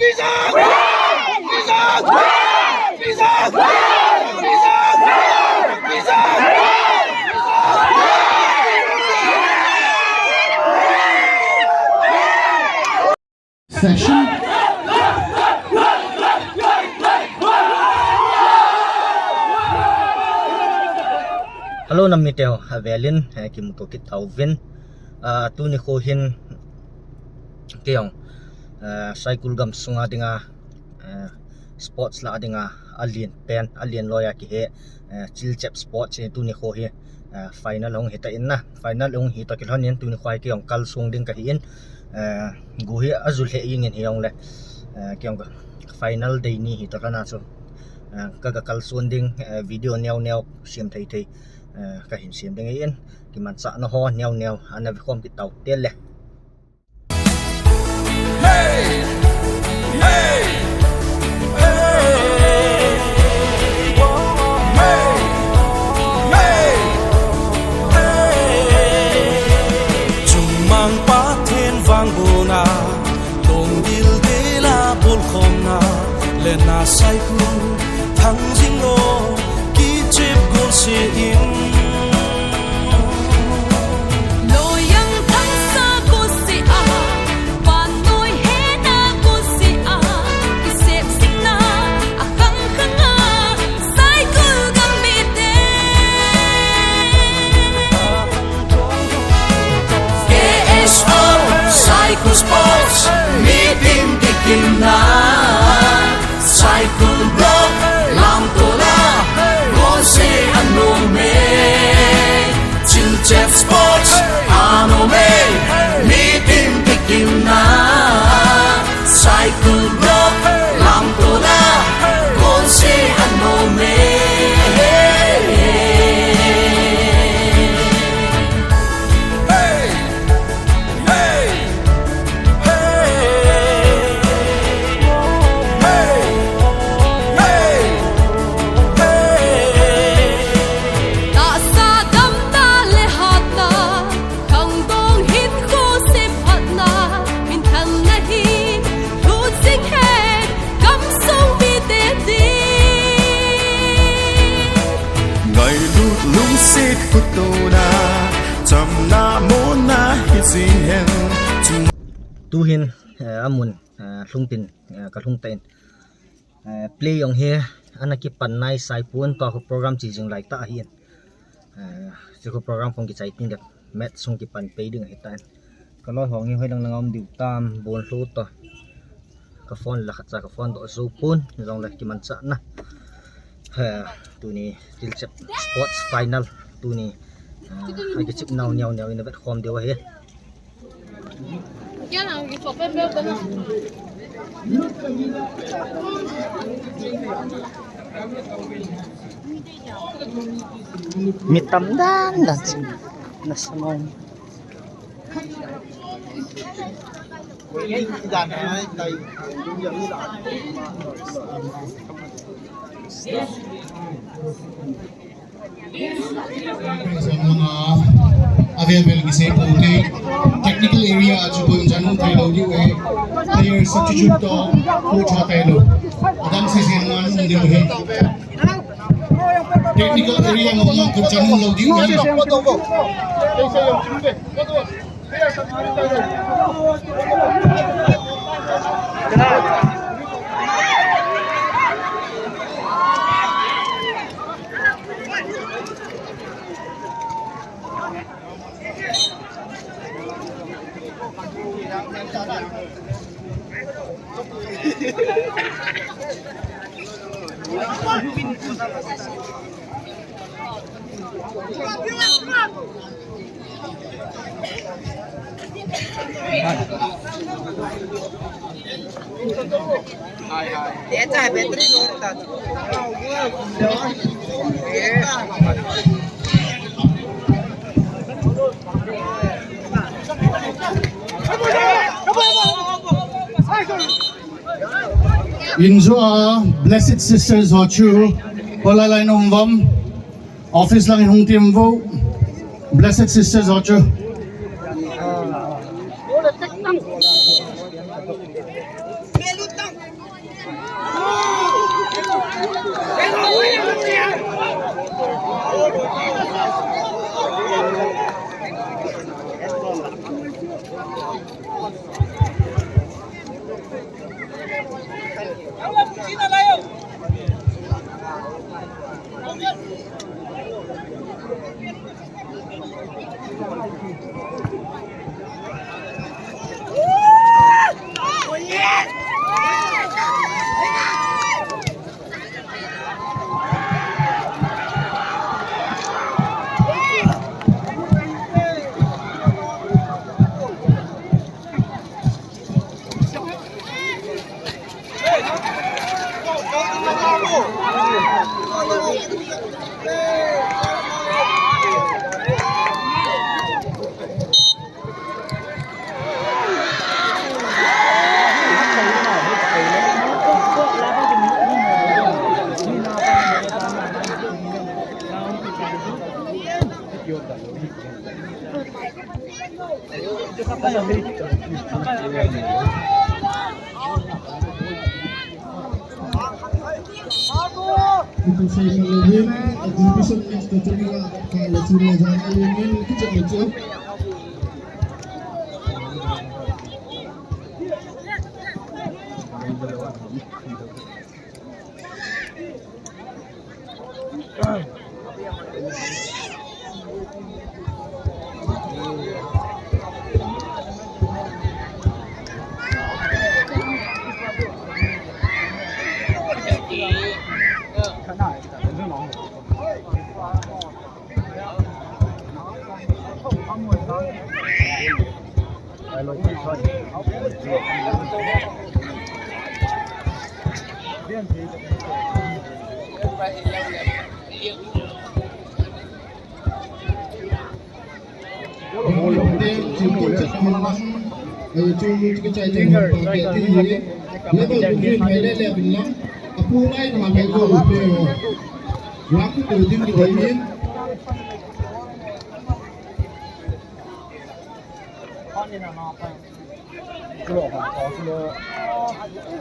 Session. Hello namitel avelin kimuto kitawin tu ni ko hin kiyong cycle gam sunga dinga sports la dinga alien loya ki he chilchep sports tu ni ko he final hong hita in na final hong hita kilhon yen tu ni khwai kiyong kal sung ding ka hin gu hi azul he yingin hiyong le kiyong final day ni hita kana so kaga kal sung ding video new sim thai ka hin sim ding yen ki man sa no ho new ana vi khom ki taw tel le hey hey na sai ku thang jing lo ki chep gol se in lo yang thang sa ko se a pan noi he na ko se a ki sep sing na a khang khang a sai ku gam mi te KSO Cycle Sports meeting tikin na Cycle block lam tola Rose ano me Chilchep sports ano me meeting tikim na Cycle block lam tola Rose ano me tu hin amun lungtin ka lungtain play yong he anaki pannai sai pun to program chi jing like ta hian ko program phong ki chai tin da met sung ki pan pe ding hitan ka lo hong hi hoilang nangom diu tam bon hlu to ka phone la kha ka phone do zo pun jong la ki man cha na tu ni chilchep sports final tu ni ai ki chip naw in the khom dewa he ya na ki so pe be da na mitam dan na samong available gise pute technical area ajubun janung thailo diu e player substitute to coach hatailo adam season 1 undiu he technical area ngomong ko janung lo diu he त्याचा battery जोडतात Injo Blessed Sisters Hochu Polalay Nomvam Office lang hong team vo Blessed Sisters Hochu Itu saya melewin division next to juga kalau cuma jangan lumin kecil-kecil.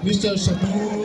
Mr. Sabu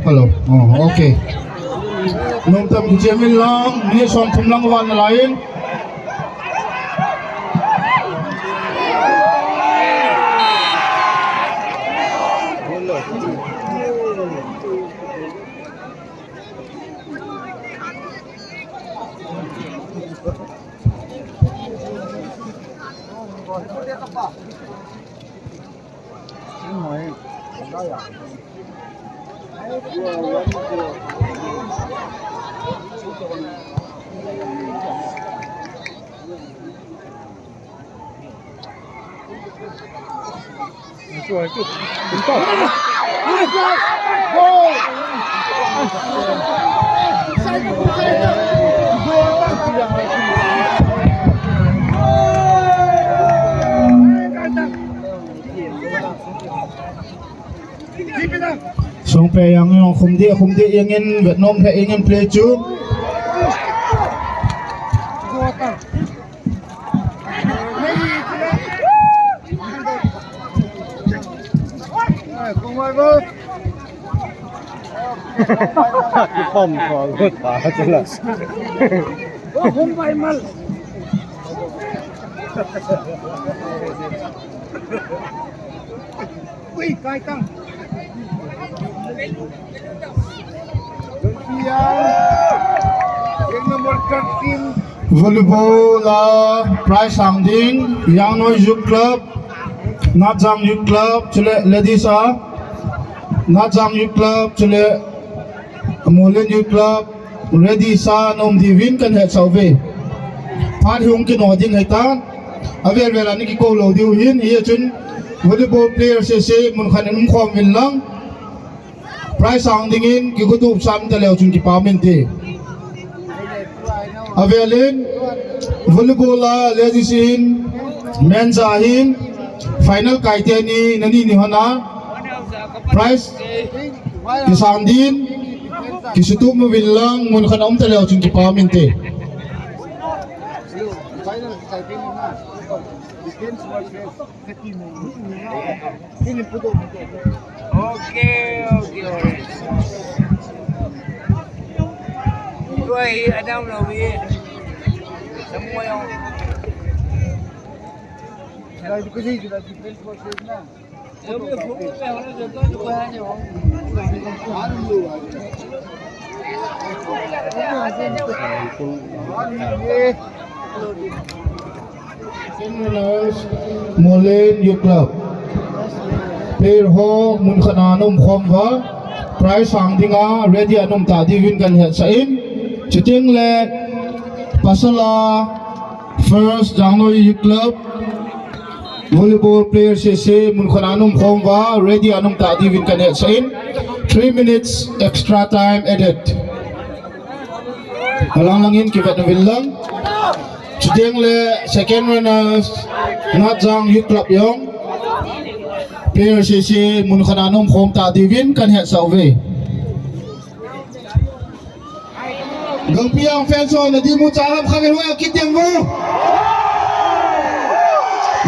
Hello. Oh, okay. Nung tam kijamin lang, ni som tumlang wan lain. Song pe yang khumdi ingin Vietnam pe ingin play chu Không có gớt quá chứ là Không phải mà Ui, cai tăng volleyball prize sounding Young Noise Youth Club Najang Youth Club chule Ledisa Najang Youth Club chule Molen Youth Club Ready sa nom divin kan het sauve Phan hung ki no ding haitan avel vela ni ki ko lo diu hin hi chun volleyball player se mun khan num khom win lang prize sang ding in ki ko tu sam ta leo chun ki pamen te avelin volleyball la lejisin men zahin final kaite ni nani ni hona prize ki sang din ki sutu mo win lang mun khan om ta leo chun ki pamen te final typing na defense versus team ini puto Okay. Rồi ở đâu rồi đi? Semua yang dari cái gì dari defense versus na dia punya fokus yang orang jaga tu banyak orang. Molen Youth Club player ho mun khana nom khom wa prize sang dinga ready anom ta divin kan het sa in chiting le pasala first January Youth Club volleyball player se mun khana nom khom wa ready anom ta divin kan het sa in 3 minutes extra time added halang langin kibat novin lang chiting le second runners Najang Youth Club yong player CC mun khana nom khom ta divin kan het sauve gang piang fans on di mu chalam khame ho kit yang wo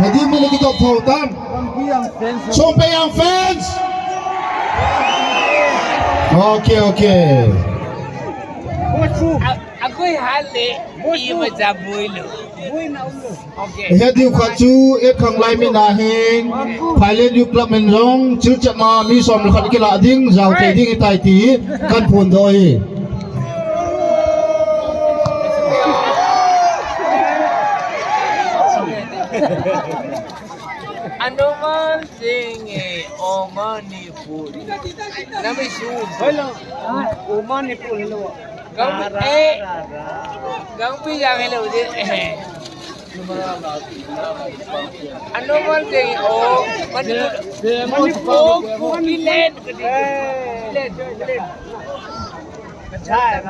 nadi mu lagi top phautan so piang fans okay Aku hale ia macam boilo. Okay. he diu khachu ek khang lai mi na heng Thailand Youth Club men rong chu chama mi som khat ki la ding jaw te ding tai ti kan phun doi Anoman singe omani pul. Nami su. hello oman ni pul hello Gang pi yang hello di. Anoman singe mani pul bilen bilen. Check.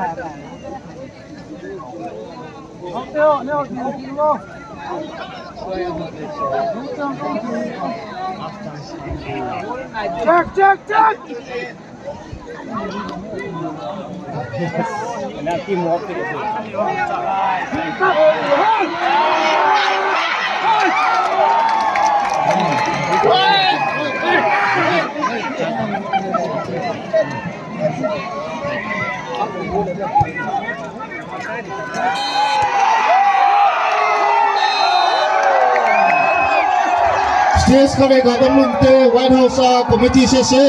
stage kare ga dam te White House committee se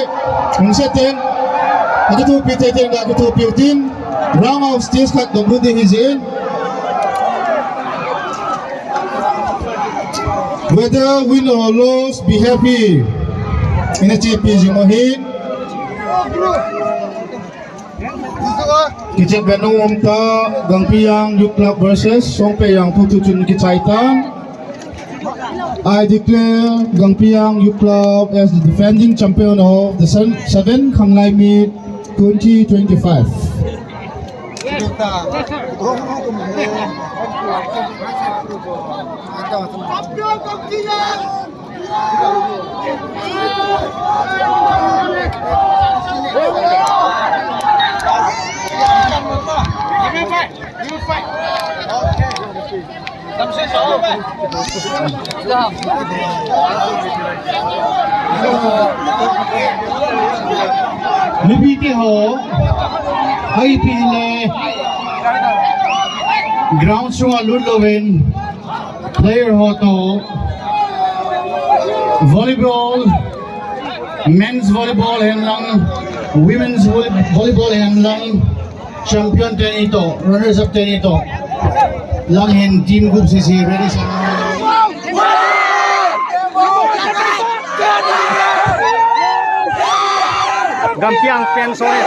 ung se ten adu tu pi te ten ga tu pi tin round of stage khat dom de hizin whether win or lose be happy in a chp jimohin Kijek ganong umta Gangpiang Youth Club versus Songpeyang Putuchun Kichaitan. I declare Gangpiang Youth Club as the defending champion of the 7 Khanglai Meet 2025. Libiti ho ai pile ground sunga Ludlowen player ho to volleyball men's volleyball henlang women's volleyball henlang champion tenito runners up tenito lang hen team group sisi ready sa Gampiang fan sore.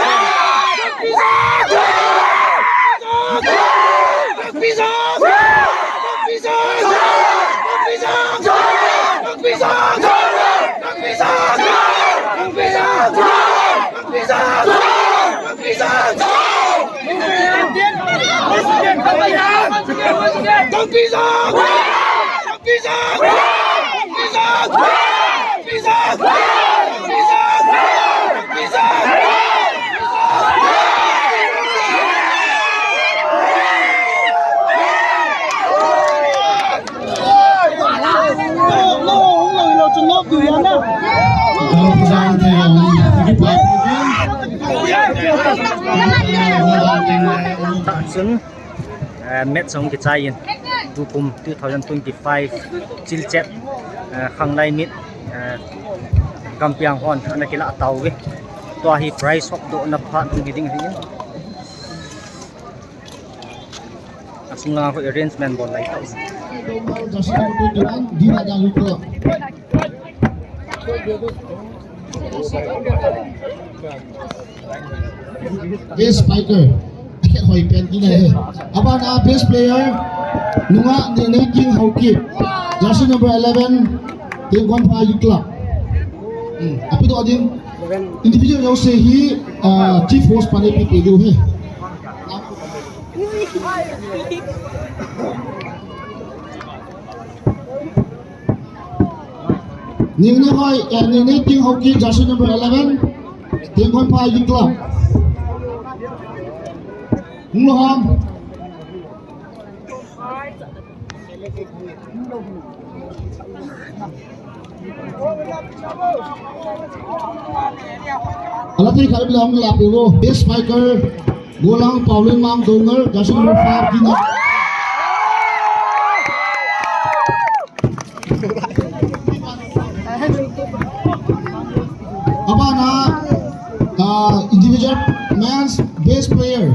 Sun met song ki chain dupum 2025 chilchet khanglai mit Gampiang hon anakila tawwi to hi price hok do na pha ngiding hin asunga ko arrangement bon lai taw Best spiker aket hoi pen ki na aba na best player nunga ne king hokip jersey number 11 team 15 club api to ading individual yo se hi chief host pane pi pegu he Ningna hoi ningna king hokip jersey number 11 team 15 club Muhammad Alati kali bilang lapu best spiker Golang Pauline Mang Donger jersey number 5 Dina Abana individual men's best player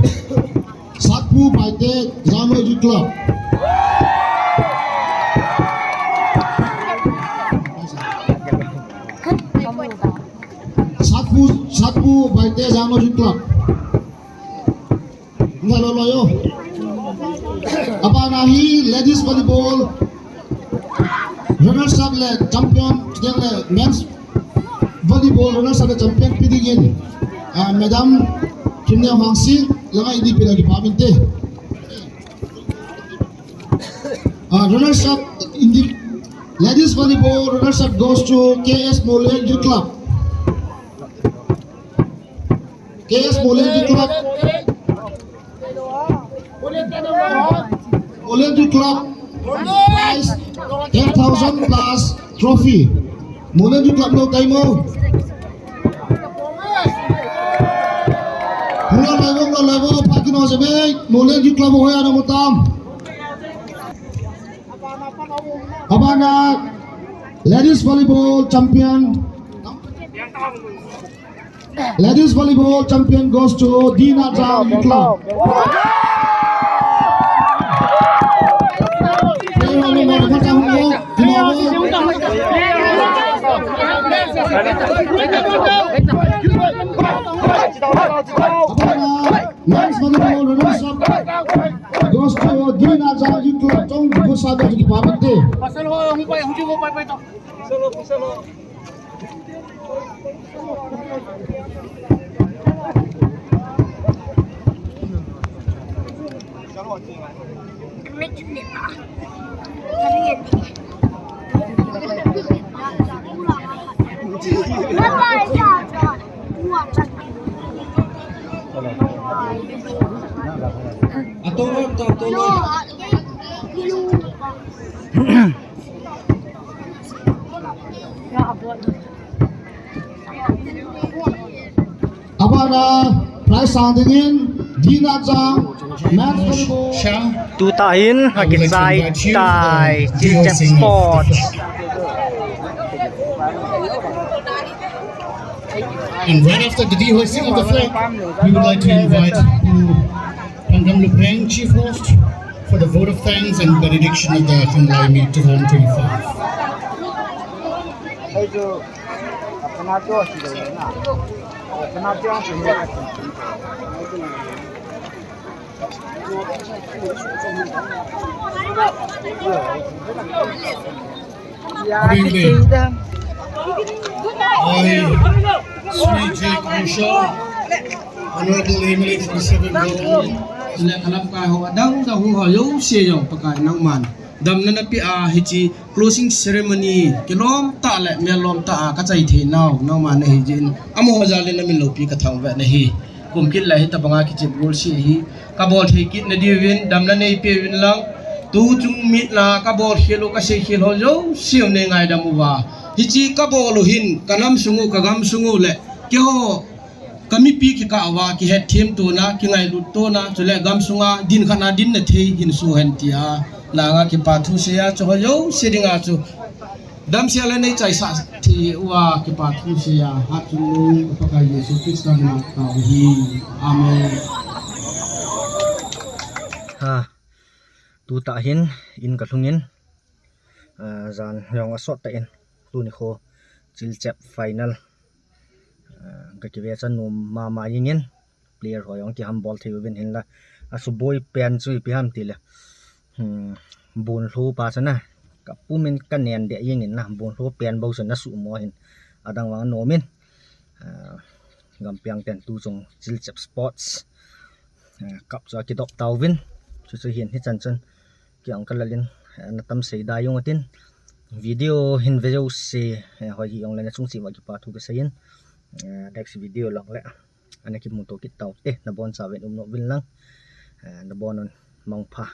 Satpu Paite Zamoji Club Satpu Paite Zamoji Club Ngalo loyo Apa nahi ladies volleyball runners up le champion le men's volleyball runners up champion pidigin madam Kimnya Wangsi lama ini pilih paminte runners up in the ladies volleyball runners up goes to KS Molenju Club KS Molenju Club Molenju Club prize 10,000 plus trophy Molenju Club no kaimo level Pakino Sebe Molenju Club hoya na mutam Abana ladies volleyball champion goes to Dina Jam Club Men's volleyball runners up goes to Dina Jam Club trong pusat di paminte Pasal ho hupay to. Solo. Abana prize sandingin Dina Jam men's volleyball tu tahin hakisai tai Chilchet Sports And right after the dehoisting of the flag, we would like to invite Pangam Lupeng, Chief Host, for the vote of thanks and benediction of the Khanglai Meet 2025. Good evening. I, Sri J. Kumshaw, Honorable Emily for the 7th goal. และคณะกรรมการของดังดาวหัวโยเสียงประกาศนังมันดำนั้นปีอาฮิจิ closing ceremony กิลอมตาและเมียลอมตากระจายเทนาวนังมันในฮิจินอโมฮจาเลนมิลโลปีกระทางแวะในฮิกุมกินเลยฮิตบังอาคิจิบอลชีฮิกบอลเฮกินในดีวินดำนั้นในปีวินลังตูจุงมิดลากบอลเฮโลกเซฮิโลโยเสียวในไงดามูวาฮิจิกบอลหินกะลัมสุงูกะกัมสุงูและเกี่ยวkami pi ki ka awa ki het team to na ki ngai lut to na chule gam sunga din khana din na thei hin su hen tia la nga ki pa thu se ya cho yo se dinga chu dam se la nei chai sa thi wa ki pa thu se ya ha chu pa ka yesu krista na ka hi amen ha tu ta hin in ka thungin zan yong asot ta in tu ni kho chil chap final ka ki ve chan nom ma yin player ho yong ki ham ball theu win hin la asu boy pen chui pi ham ti le bun thu pa sana ka pumin ka nen de yin in na bun thu pen bo sana su mo hin adang wang no min gam piang ten tu jong chil chap sports kap cha ki dok taw win chu chu hin hi chan chan kyang kalalin na tam sei da yong atin video hin video se hoi hi yong le na chung chi wa ki pa thu ka sayin next video lang le ana ki muto ki taw te na bon sa wen no win lang na bon on mangpha